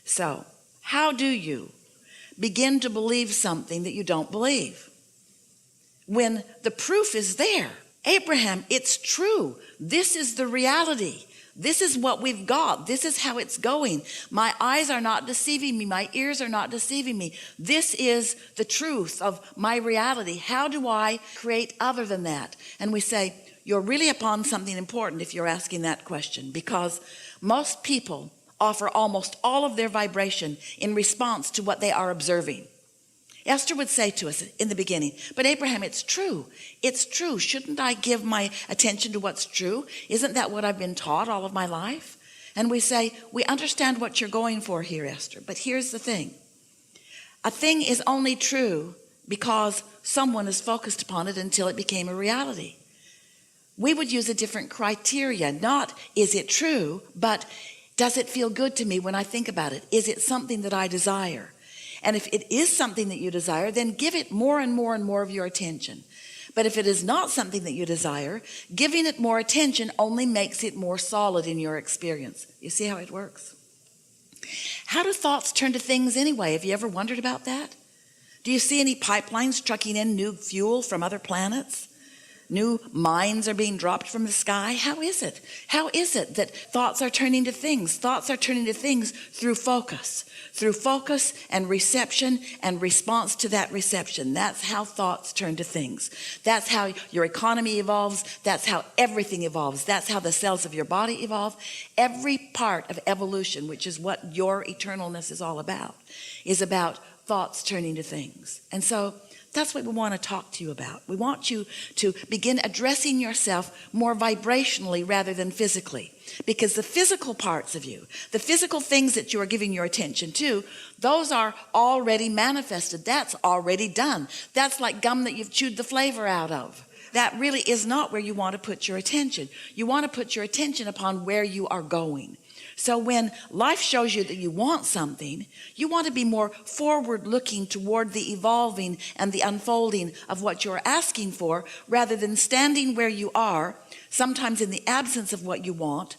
So, how do you begin to believe something that you don't believe when the proof is there? Abraham, it's true. This is the reality. This is what we've got. This is how it's going. My eyes are not deceiving me. My ears are not deceiving me. This is the truth of my reality. How do I create other than that? And we say, you're really upon something important if you're asking that question, because most people offer almost all of their vibration in response to what they are observing. Esther would say to us in the beginning, but Abraham, it's true. It's true. Shouldn't I give my attention to what's true? Isn't that what I've been taught all of my life? And we say, we understand what you're going for here, Esther. But here's the thing. A thing is only true because someone is focused upon it until it became a reality. We would use a different criteria. Not, is it true, but does it feel good to me when I think about it? Is it something that I desire? And if it is something that you desire, then give it more and more and more of your attention. But if it is not something that you desire, giving it more attention only makes it more solid in your experience. You see how it works? How do thoughts turn to things anyway? Have you ever wondered about that? Do you see any pipelines trucking in new fuel from other planets? New mines are being dropped from the sky. How is it? How is it that thoughts are turning to things? Thoughts are turning to things through focus and reception and response to that reception. That's how thoughts turn to things. That's how your economy evolves. That's how everything evolves. That's how the cells of your body evolve. Every part of evolution, which is what your eternalness is all about, is about thoughts turning to things. And so that's what we want to talk to you about. We want you to begin addressing yourself more vibrationally rather than physically, because the physical parts of you, the physical things that you are giving your attention to, those are already manifested. That's already done. That's like gum that you've chewed the flavor out of. That really is not where you want to put your attention. You want to put your attention upon where you are going. So when life shows you that you want something, you want to be more forward looking toward the evolving and the unfolding of what you're asking for, rather than standing where you are, sometimes in the absence of what you want,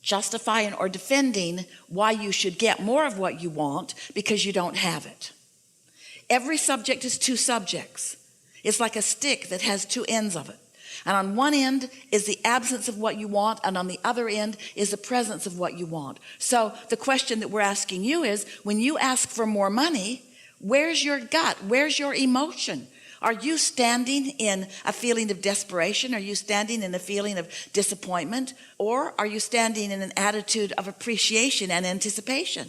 justifying or defending why you should get more of what you want because you don't have it. Every subject is two subjects. It's like a stick that has two ends of it. And on one end is the absence of what you want, and on the other end is the presence of what you want. So the question that we're asking you is, when you ask for more money, where's your gut? Where's your emotion? Are you standing in a feeling of desperation? Are you standing in a feeling of disappointment? Or are you standing in an attitude of appreciation and anticipation?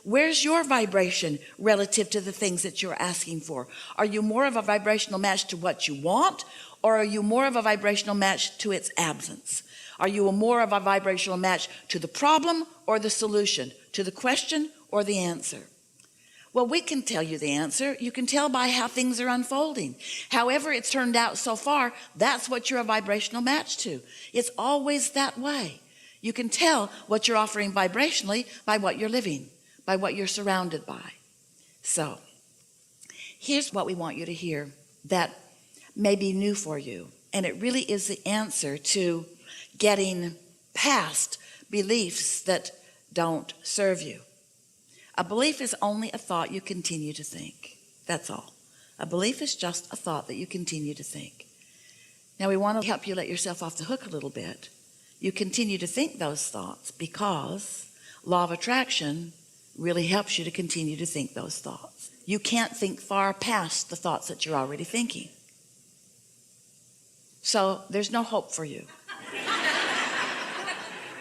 Where's your vibration relative to the things that you're asking for? Are you more of a vibrational match to what you want, or are you more of a vibrational match to its absence? Are you more of a vibrational match to the problem or the solution, to the question or the answer? Well, we can tell you the answer. You can tell by how things are unfolding. However it's turned out so far, that's what you're a vibrational match to. It's always that way. You can tell what you're offering vibrationally by what you're living, by what you're surrounded by. So here's what we want you to hear that may be new for you, and it really is the answer to getting past beliefs that don't serve you. A belief is only a thought you continue to think. That's all. A belief is just a thought that you continue to think. Now we want to help you let yourself off the hook a little bit. You continue to think those thoughts because law of attraction really helps you to continue to think those thoughts. You can't think far past the thoughts that you're already thinking. So there's no hope for you.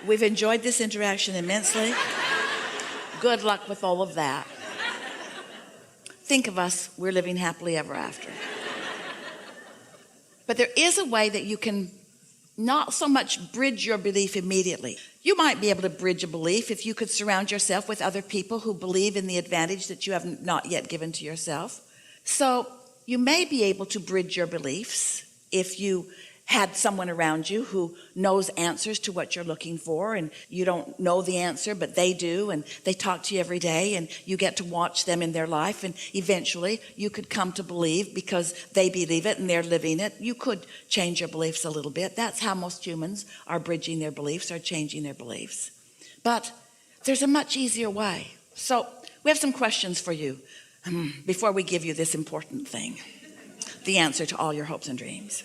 We've enjoyed this interaction immensely. Good luck with all of that. Think of us, we're living happily ever after. But there is a way that you can not so much bridge your belief immediately. You might be able to bridge a belief if you could surround yourself with other people who believe in the advantage that you have not yet given to yourself. So you may be able to bridge your beliefs if you had someone around you who knows answers to what you're looking for, and you don't know the answer, but they do, and they talk to you every day, and you get to watch them in their life, and eventually you could come to believe, because they believe it and they're living it, you could change your beliefs a little bit. That's how most humans are bridging their beliefs, are changing their beliefs. But there's a much easier way. So we have some questions for you before we give you this important thing, the answer to all your hopes and dreams.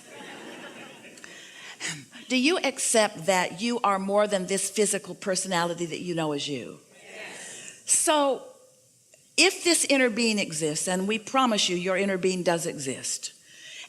Do you accept that you are more than this physical personality that you know as you? Yes. So if this inner being exists, and we promise you your inner being does exist,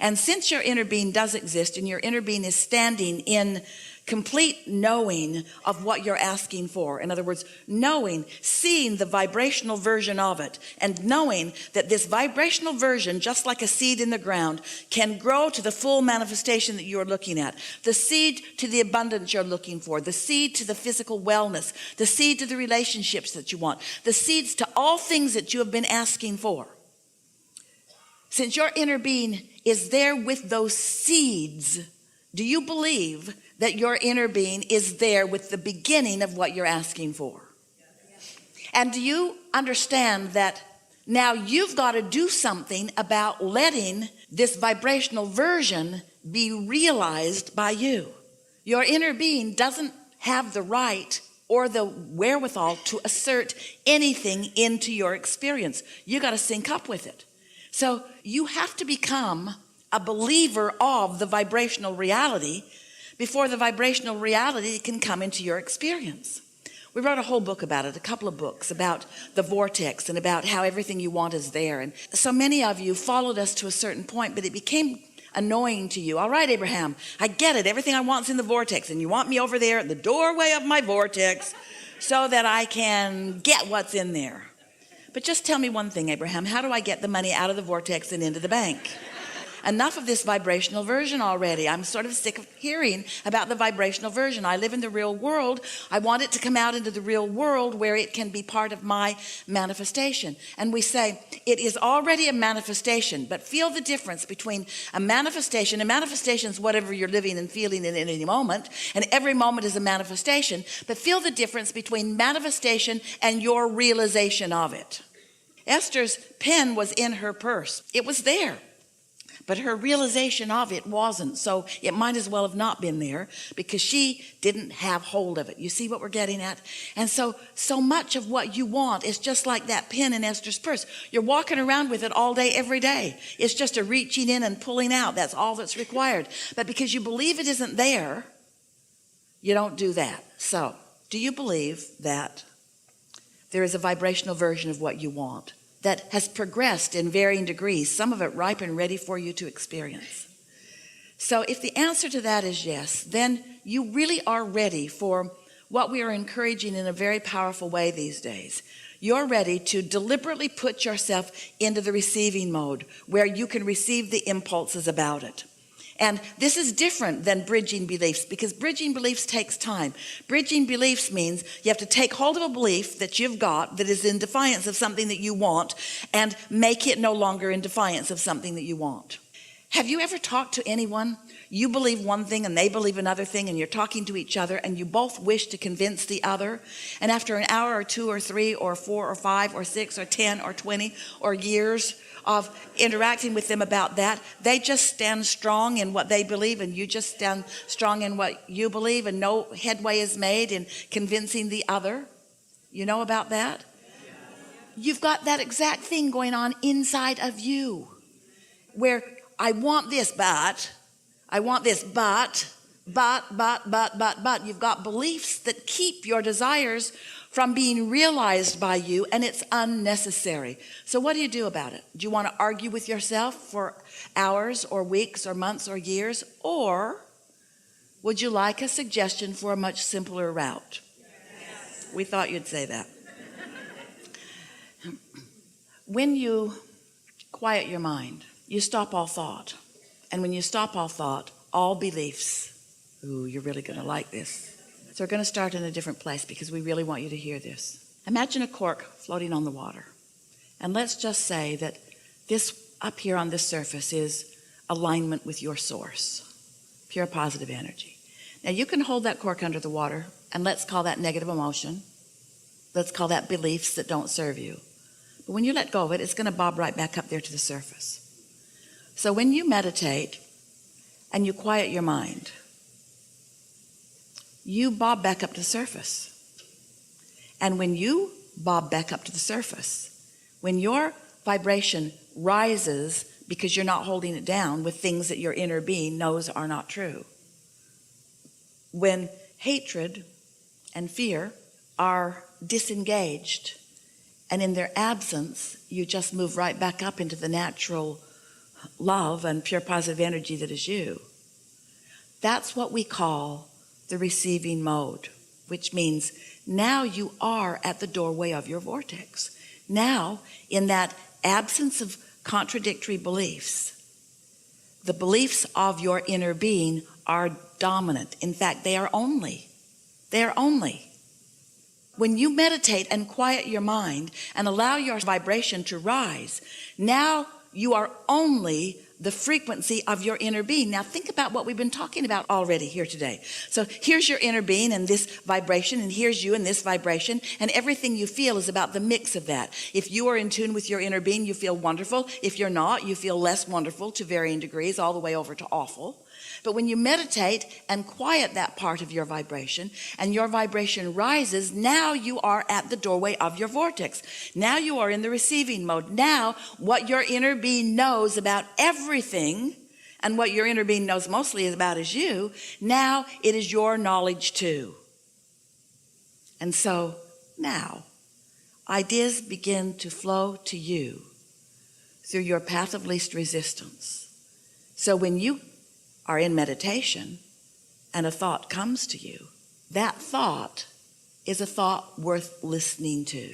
and since your inner being does exist and your inner being is standing in complete knowing of what you're asking for, in other words, knowing, seeing the vibrational version of it, and knowing that this vibrational version, just like a seed in the ground, can grow to the full manifestation that you're looking at, the seed to the abundance you're looking for, the seed to the physical wellness, the seed to the relationships that you want, the seeds to all things that you have been asking for. Since your inner being is there with those seeds, do you believe that your inner being is there with the beginning of what you're asking for? And do you understand that now you've got to do something about letting this vibrational version be realized by you? Your inner being doesn't have the right or the wherewithal to assert anything into your experience. You got to sync up with it. So you have to become a believer of the vibrational reality before the vibrational reality can come into your experience. We wrote a whole book about it, a couple of books about the vortex and about how everything you want is there. And so many of you followed us to a certain point, but it became annoying to you. All right, Abraham, I get it. Everything I want is in the vortex, and you want me over there at the doorway of my vortex so that I can get what's in there. But just tell me one thing, Abraham, how do I get the money out of the vortex and into the bank? Enough of this vibrational version already. I'm sort of sick of hearing about the vibrational version. I live in the real world. I want it to come out into the real world where it can be part of my manifestation. And we say, it is already a manifestation, but feel the difference between a manifestation. A manifestation is whatever you're living and feeling in any moment, and every moment is a manifestation. But feel the difference between manifestation and your realization of it. Esther's pen was in her purse. It was there. But her realization of it wasn't, so it might as well have not been there because she didn't have hold of it. You see what we're getting at? And so much of what you want is just like that pen in Esther's purse. You're walking around with it all day, every day. It's just a reaching in and pulling out. That's all that's required. But because you believe it isn't there, you don't do that. So, do you believe that there is a vibrational version of what you want that has progressed in varying degrees, some of it ripe and ready for you to experience? So if the answer to that is yes, then you really are ready for what we are encouraging in a very powerful way these days. You're ready to deliberately put yourself into the receiving mode where you can receive the impulses about it. And this is different than bridging beliefs, because bridging beliefs takes time. Bridging beliefs means you have to take hold of a belief that you've got that is in defiance of something that you want and make it no longer in defiance of something that you want. Have you ever talked to anyone? You believe one thing and they believe another thing, and you're talking to each other and you both wish to convince the other. And after an hour or 2 or 3 or 4 or 5 or 6 or 10 or 20 or years of interacting with them about that, they just stand strong in what they believe and you just stand strong in what you believe, and no headway is made in convincing the other. You know about that? You've got that exact thing going on inside of you where I want this, but you've got beliefs that keep your desires from being realized by you, and it's unnecessary. So what do you do about it? Do you want to argue with yourself for hours or weeks or months or years? Or would you like a suggestion for a much simpler route? Yes. We thought you'd say that. When you quiet your mind, you stop all thought. And when you stop all thought, all beliefs, ooh, you're really going to like this. So we're going to start in a different place because we really want you to hear this. Imagine a cork floating on the water. And let's just say that this up here on this surface is alignment with your source, pure positive energy. Now you can hold that cork under the water, and let's call that negative emotion. Let's call that beliefs that don't serve you. But when you let go of it, it's going to bob right back up there to the surface. So when you meditate and you quiet your mind, you bob back up to the surface. And when you bob back up to the surface. When your vibration rises because you're not holding it down with things that your inner being knows are not true. When hatred and fear are disengaged, and in their absence, you just move right back up into the natural love and pure positive energy that is you. That's what we call the receiving mode, which means now you are at the doorway of your vortex. Now, in that absence of contradictory beliefs, the beliefs of your inner being are dominant. In fact, they are only. When you meditate and quiet your mind and allow your vibration to rise, now you are only the frequency of your inner being. Now think about what we've been talking about already here today. So here's your inner being and this vibration, and here's you and this vibration, and everything you feel is about the mix of that. If you are in tune with your inner being, you feel wonderful. If you're not, you feel less wonderful to varying degrees, all the way over to awful. But when you meditate and quiet that part of your vibration, and your vibration rises, now you are at the doorway of your vortex. Now you are in the receiving mode. Now what your inner being knows about everything, and what your inner being knows mostly about is you, now it is your knowledge too. And so now ideas begin to flow to you through your path of least resistance. So when you are in meditation and a thought comes to you, that thought is a thought worth listening to,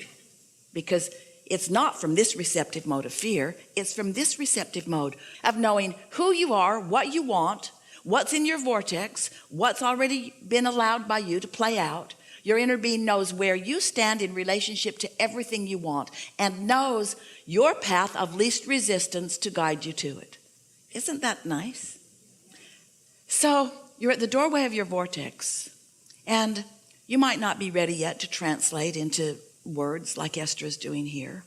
because it's not from this receptive mode of fear. It's from this receptive mode of knowing who you are, what you want, what's in your vortex, what's already been allowed by you to play out. Your inner being knows where you stand in relationship to everything you want, and knows your path of least resistance to guide you to it. Isn't that nice? So you're at the doorway of your vortex, and you might not be ready yet to translate into words like Esther is doing here,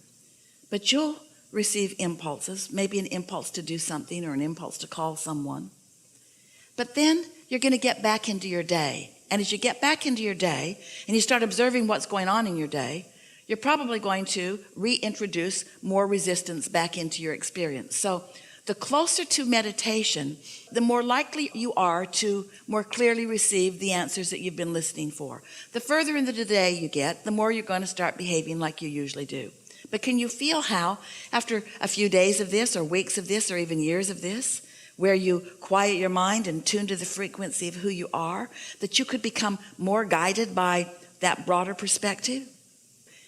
but you'll receive impulses, maybe an impulse to do something or an impulse to call someone. But then you're going to get back into your day. And as you get back into your day and you start observing what's going on in your day, you're probably going to reintroduce more resistance back into your experience. So the closer to meditation, the more likely you are to more clearly receive the answers that you've been listening for. The further into the day you get, the more you're going to start behaving like you usually do. But can you feel how, after a few days of this, or weeks of this, or even years of this, where you quiet your mind and tune to the frequency of who you are, that you could become more guided by that broader perspective?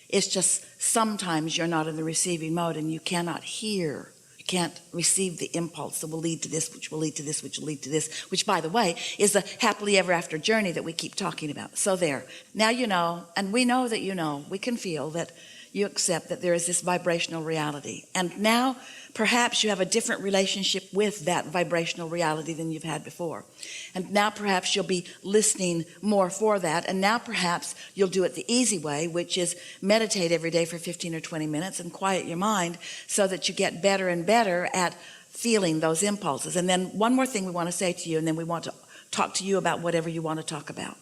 It's just sometimes you're not in the receiving mode and you cannot hear. Can't receive the impulse that will lead to this, which will lead to this, which will lead to this, which, by the way, is the happily ever after journey that we keep talking about. So there, now you know, and we know that you know, we can feel that you accept that there is this vibrational reality. And now perhaps you have a different relationship with that vibrational reality than you've had before. And now perhaps you'll be listening more for that. And now perhaps you'll do it the easy way, which is meditate every day for 15 or 20 minutes and quiet your mind so that you get better and better at feeling those impulses. And then one more thing we want to say to you, and then we want to talk to you about whatever you want to talk about.